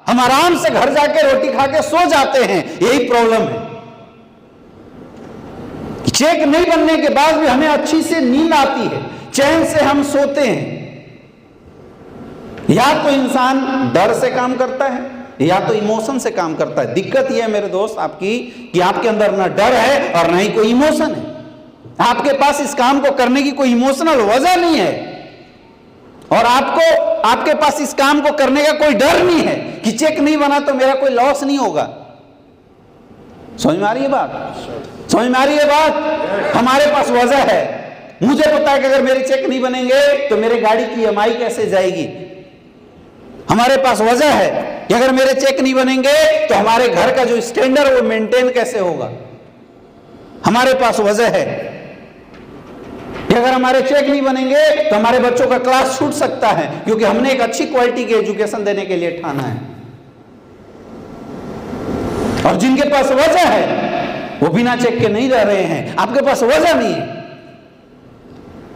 हम आराम से घर जाके रोटी खा के सो जाते हैं। यही प्रॉब्लम है। चेक नहीं बनने के बाद भी हमें अच्छी से नींद आती है, चैन से हम सोते हैं। या तो इंसान डर से काम करता है या तो इमोशन से काम करता है। दिक्कत यह है मेरे दोस्त आपकी कि आपके अंदर ना डर है और ना ही कोई इमोशन है। आपके पास इस काम को करने की कोई इमोशनल वजह नहीं है और आपके पास इस काम को करने का कोई डर नहीं है कि चेक नहीं बना तो मेरा कोई लॉस नहीं होगा। समझ में आ रही है बात? समझ में आ रही है बात? हमारे पास वजह है। मुझे पता है कि अगर मेरे चेक नहीं बनेंगे तो मेरे गाड़ी की EMI कैसे जाएगी। हमारे पास वजह है कि अगर मेरे चेक नहीं बनेंगे तो हमारे घर का जो स्टैंडर्ड वो मेंटेन कैसे होगा। हमारे पास वजह है कि अगर हमारे चेक नहीं बनेंगे तो हमारे बच्चों का क्लास छूट सकता है, क्योंकि हमने एक अच्छी क्वालिटी की एजुकेशन देने के लिए ठाना है। और जिनके पास वजह है वो बिना चेक के नहीं रह रहे हैं। आपके पास वजह नहीं है।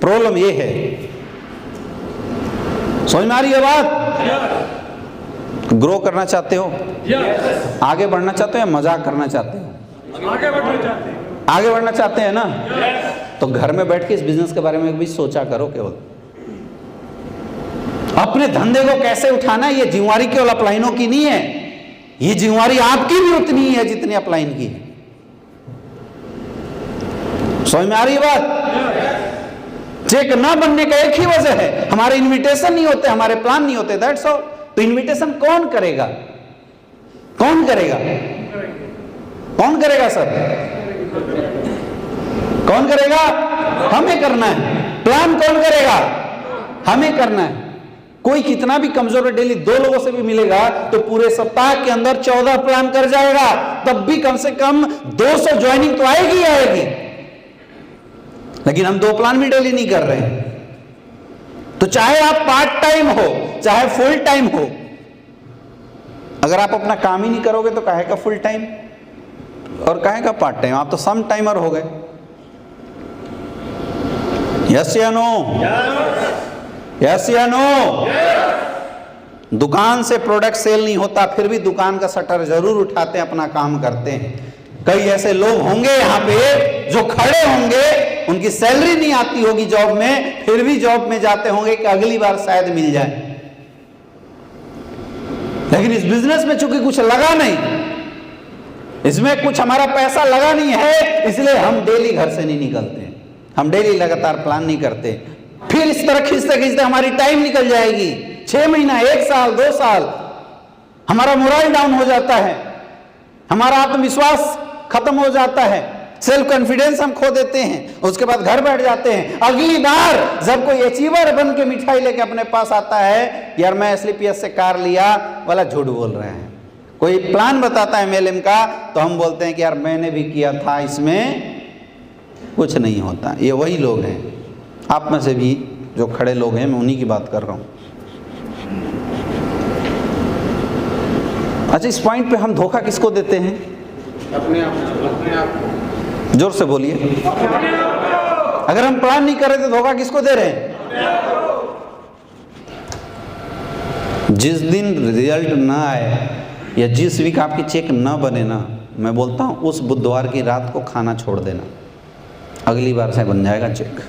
प्रॉब्लम ये है। समझ में आ रही है बात? ग्रो करना चाहते हो, आगे बढ़ना चाहते हो या मजाक करना चाहते हो? आगे बढ़ना चाहते हैं ना? तो घर में बैठ के इस बिजनेस के बारे में भी सोचा करो। केवल अपने धंधे को कैसे उठाना है, ये जिम्मेवारी केवल अपलाइनों की नहीं है, ये जिम्मेवारी आपकी भी उतनी ही है जितनी अपलाइन की है। समझ में आ रही है बात? चेक ना बनने का एक ही वजह है, हमारे इनविटेशन नहीं होते, हमारे प्लान नहीं होते, दैट्स ऑल। तो इनविटेशन कौन करेगा? कौन करेगा? कौन करेगा सर? कौन करेगा? हमें करना है। प्लान कौन करेगा? हमें करना है। कोई कितना भी कमजोर है, डेली 2 लोगों से भी मिलेगा तो पूरे सप्ताह के अंदर 14 प्लान कर जाएगा, तब भी कम से कम 200 ज्वाइनिंग तो आएगी ही आएगी। लेकिन हम 2 प्लान भी डेली नहीं कर रहे हैं। तो चाहे आप पार्ट टाइम हो चाहे फुल टाइम हो, अगर आप अपना काम ही नहीं करोगे तो काहे का फुल टाइम और काहे का पार्ट टाइम? आप तो सम टाइमर हो गए। यस या नो? यस या नो? दुकान से प्रोडक्ट सेल नहीं होता, फिर भी दुकान का शटर जरूर उठाते हैं, अपना काम करते हैं। कई ऐसे लोग होंगे यहाँ पे जो खड़े होंगे, उनकी सैलरी नहीं आती होगी जॉब में, फिर भी जॉब में जाते होंगे कि अगली बार शायद मिल जाए। लेकिन इस बिजनेस में चूंकि कुछ लगा नहीं, इसमें कुछ हमारा पैसा लगा नहीं है, इसलिए हम डेली घर से नहीं निकलते, हम डेली लगातार प्लान नहीं करते। फिर इस तरह खींचते खींचते हमारी टाइम निकल जाएगी, 6 महीना, 1 साल, 2 साल, हमारा मोरल डाउन हो जाता है, हमारा आत्मविश्वास खत्म हो जाता है, सेल्फ कॉन्फिडेंस हम खो देते हैं। उसके बाद घर बैठ जाते हैं। अगली बार जब कोई अचीवर बन के मिठाई लेके अपने पास आता है, यार मैं SLPS से कार लिया, वाला झूठ बोल रहे हैं। कोई प्लान बताता है MLM का, तो हम बोलते हैं कि यार मैंने भी किया था, इसमें कुछ नहीं होता। ये वही लोग हैं, आप में से भी जो खड़े लोग हैं, मैं उन्हीं की बात कर रहा हूं। अच्छा, इस पॉइंट पे हम धोखा किसको देते हैं? अपने आप। जोर से बोलिए। अगर हम प्लान नहीं कर रहे तो धोखा किसको दे रहे हैं? जिस दिन रिजल्ट ना आए या जिस वीक आपकी चेक ना बने ना, मैं बोलता हूं उस बुधवार की रात को खाना छोड़ देना, अगली बार से बन जाएगा चेक।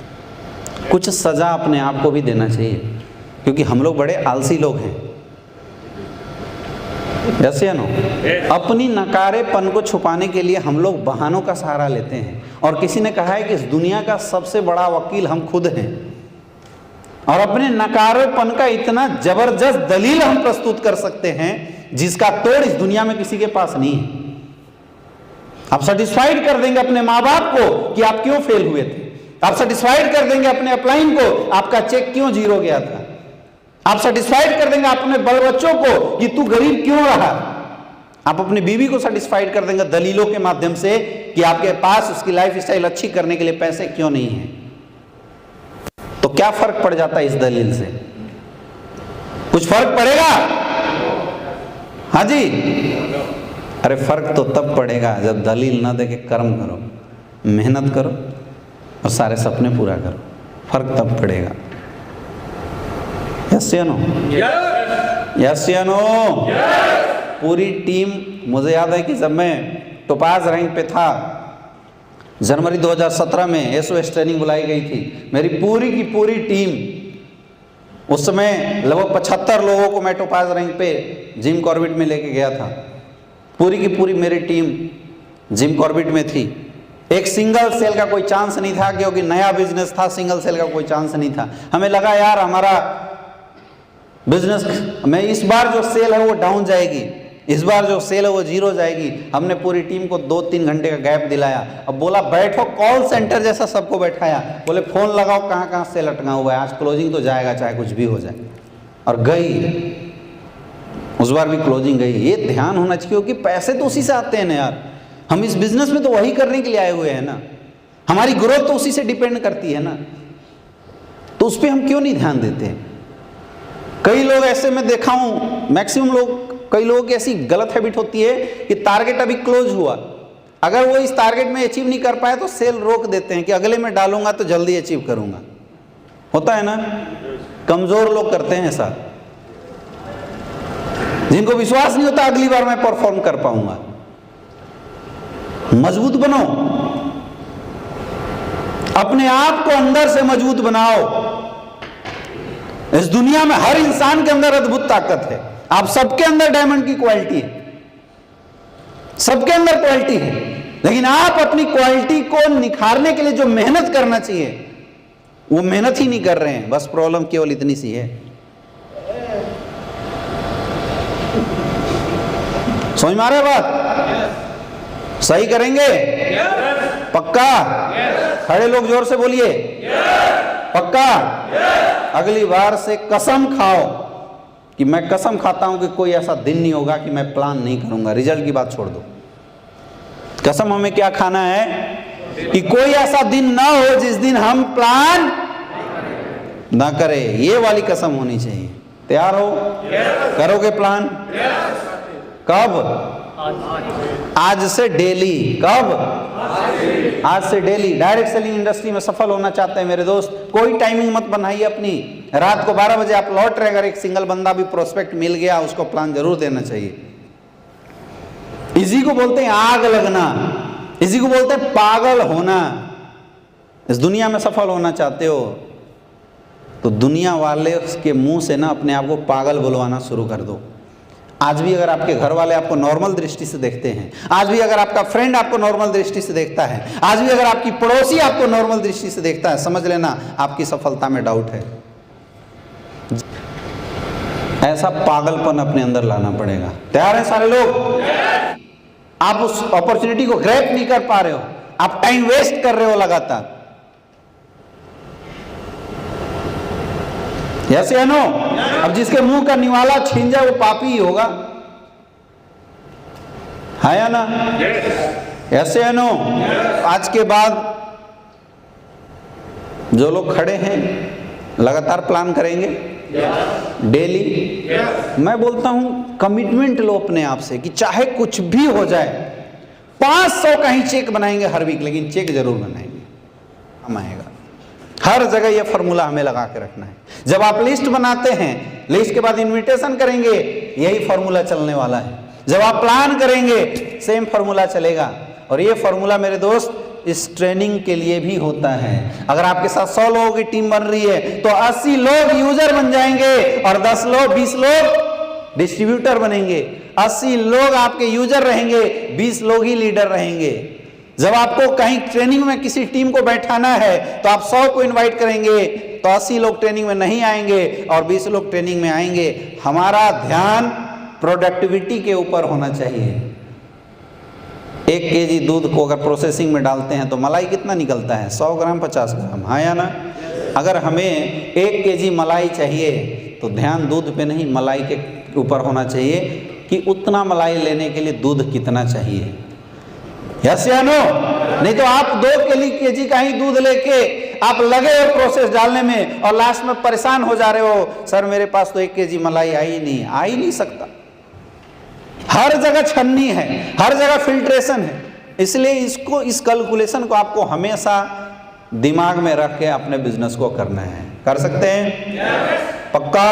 कुछ सजा अपने आप को भी देना चाहिए, क्योंकि हम लोग बड़े आलसी लोग हैं। यस या नो? अपनी नकारेपन को छुपाने के लिए हम लोग बहानों का सहारा लेते हैं। और किसी ने कहा है कि इस दुनिया का सबसे बड़ा वकील हम खुद हैं, और अपने नकारेपन का इतना जबरदस्त दलील हम प्रस्तुत कर सकते हैं जिसका तोड़ इस दुनिया में किसी के पास नहीं है। आप सेटिस्फाइड कर देंगे अपने माँ बाप को कि आप क्यों फेल हुए थे, आप सेटिस्फाइड कर देंगे अपने अपलाइन को आपका चेक क्यों 0 गया था, आप सेटिस्फाइड कर देंगे अपने बड़ बच्चों को कि तू गरीब क्यों रहा, आप अपनी बीवी को सेटिस्फाइड कर देंगे दलीलों के माध्यम से कि आपके पास उसकी लाइफ स्टाइल अच्छी करने के लिए पैसे क्यों नहीं है। तो क्या फर्क पड़ जाता है इस दलील से? कुछ फर्क पड़ेगा? हाँ जी, अरे फर्क तो तब पड़ेगा जब दलील ना देके कर्म करो, मेहनत करो और सारे सपने पूरा करो, फर्क तब पड़ेगा। यस या नो? यस या नो? पूरी टीम, मुझे याद है कि जब मैं टोपाज रैंक पे था जनवरी 2017 में एसओएस ट्रेनिंग बुलाई गई थी, मेरी पूरी की पूरी टीम, उस समय लगभग 75 लोगों को मैं टोपाज रैंक पे जिम कॉर्बेट में लेके गया था। पूरी की पूरी मेरी टीम जिम कॉर्बेट में थी। एक सिंगल सेल का कोई चांस नहीं था, क्योंकि नया बिजनेस था, सिंगल सेल का कोई चांस नहीं था। हमें लगा यार हमारा बिजनेस में इस बार जो सेल है वो डाउन जाएगी, इस बार जो सेल है वो जीरो जाएगी। हमने पूरी टीम को 2-3 घंटे का गैप दिलाया। अब बोला बैठो, कॉल सेंटर जैसा सबको बैठाया, बोले फोन लगाओ कहाँ कहाँ सेल अटका हुआ है, आज क्लोजिंग तो जाएगा चाहे कुछ भी हो जाए। और गई, उस बार भी क्लोजिंग गई। ये ध्यान होना चाहिए, क्योंकि पैसे तो उसी से आते हैं ना यार। हम इस बिजनेस में तो वही करने के लिए आए हुए हैं ना, हमारी ग्रोथ तो उसी से डिपेंड करती है ना, तो उस पर हम क्यों नहीं ध्यान देते हैं। कई लोग ऐसे मैं देखा हूँ, मैक्सिमम लोग, कई लोगों की ऐसी गलत हैबिट होती है कि टारगेट अभी क्लोज हुआ, अगर वो इस टारगेट में अचीव नहीं कर पाए तो सेल रोक देते हैं कि अगले में डालूंगा तो जल्दी अचीव करूंगा। होता है ना, कमजोर लोग करते हैं ऐसा, जिनको विश्वास नहीं होता अगली बार मैं परफॉर्म कर पाऊंगा। मजबूत बनो, अपने आप को अंदर से मजबूत बनाओ। इस दुनिया में हर इंसान के अंदर अद्भुत ताकत है। आप सबके अंदर डायमंड की क्वालिटी है, सबके अंदर क्वालिटी है, लेकिन आप अपनी क्वालिटी को निखारने के लिए जो मेहनत करना चाहिए वो मेहनत ही नहीं कर रहे हैं। बस प्रॉब्लम केवल इतनी सी है। समझ में आ रहा है बात? सही करेंगे? पक्का? खड़े लोग जोर से बोलिए, पक्का? अगली बार से कसम खाओ कि मैं कसम खाता हूं कि कोई ऐसा दिन नहीं होगा कि मैं प्लान नहीं करूंगा। रिजल्ट की बात छोड़ दो, कसम हमें क्या खाना है कि कोई ऐसा दिन ना हो जिस दिन हम प्लान ना करें। ये वाली कसम होनी चाहिए। तैयार हो? करोगे प्लान? कब? आज से डेली। कब? आज से डेली। डायरेक्ट सेलिंग इंडस्ट्री में सफल होना चाहते हैं मेरे दोस्त, कोई टाइमिंग मत बनाइए अपनी। रात को 12 बजे आप लौट रहे, अगर एक सिंगल बंदा भी प्रोस्पेक्ट मिल गया उसको प्लान जरूर देना चाहिए। इसी को बोलते हैं आग लगना, इसी को बोलते हैं पागल होना। इस दुनिया में सफल होना चाहते हो तो दुनिया वाले के मुंह से ना अपने आप को पागल बुलवाना शुरू कर दो। आज भी अगर आपके घर वाले आपको नॉर्मल दृष्टि से देखते हैं, आज भी अगर आपका फ्रेंड आपको नॉर्मल दृष्टि से देखता है, आज भी अगर आपकी पड़ोसी आपको नॉर्मल दृष्टि से देखता है, समझ लेना आपकी सफलता में डाउट है। ऐसा पागलपन अपने अंदर लाना पड़ेगा। तैयार हैं सारे लोग? आप उस अपॉर्चुनिटी को ग्रैब नहीं कर पा रहे हो, आप टाइम वेस्ट कर रहे हो लगातार। ऐसे है नो? अब जिसके मुंह का निवाला छीन जाए वो पापी ही होगा, है या ना? ऐसे है नो? आज के बाद जो लोग खड़े हैं लगातार प्लान करेंगे डेली। मैं बोलता हूं कमिटमेंट लो अपने आप से कि चाहे कुछ भी हो जाए, 500 का ही चेक बनाएंगे हर वीक, लेकिन चेक जरूर बनाएंगे, हम आएगा। हर जगह ये फॉर्मूला हमें लगा के रखना है। जब आप लिस्ट बनाते हैं, लिस्ट के बाद इनविटेशन करेंगे, यही फॉर्मूला चलने वाला है। जब आप प्लान करेंगे, सेम फॉर्मूला चलेगा। और ये फॉर्मूला मेरे दोस्त इस ट्रेनिंग के लिए भी होता है। अगर आपके साथ 100 लोगों की टीम बन रही है तो 80 लोग यूजर बन जाएंगे और 10 लोग 20 लोग डिस्ट्रीब्यूटर बनेंगे। 80 लोग आपके यूजर रहेंगे, 20 लोग ही लीडर रहेंगे। जब आपको कहीं ट्रेनिंग में किसी टीम को बैठाना है तो आप 100 को इनवाइट करेंगे तो 80 लोग ट्रेनिंग में नहीं आएंगे और 20 लोग ट्रेनिंग में आएंगे। हमारा ध्यान प्रोडक्टिविटी के ऊपर होना चाहिए। 1 केजी दूध को अगर प्रोसेसिंग में डालते हैं तो मलाई कितना निकलता है? 100 ग्राम 50 ग्राम, हाँ या ना? अगर हमें 1 केजी मलाई चाहिए तो ध्यान दूध पे नहीं मलाई के ऊपर होना चाहिए कि उतना मलाई लेने के लिए दूध कितना चाहिए। यस या नो? नहीं तो आप 2 केजी का ही दूध लेके आप लगे हो प्रोसेस डालने में और लास्ट में परेशान हो जा रहे हो, सर मेरे पास तो 1 केजी मलाई आ ही नहीं सकता। हर जगह छन्नी है, हर जगह फिल्ट्रेशन है। इसलिए इस कैलकुलेशन को आपको हमेशा दिमाग में रख के अपने बिजनेस को करना है। कर सकते हैं? पक्का?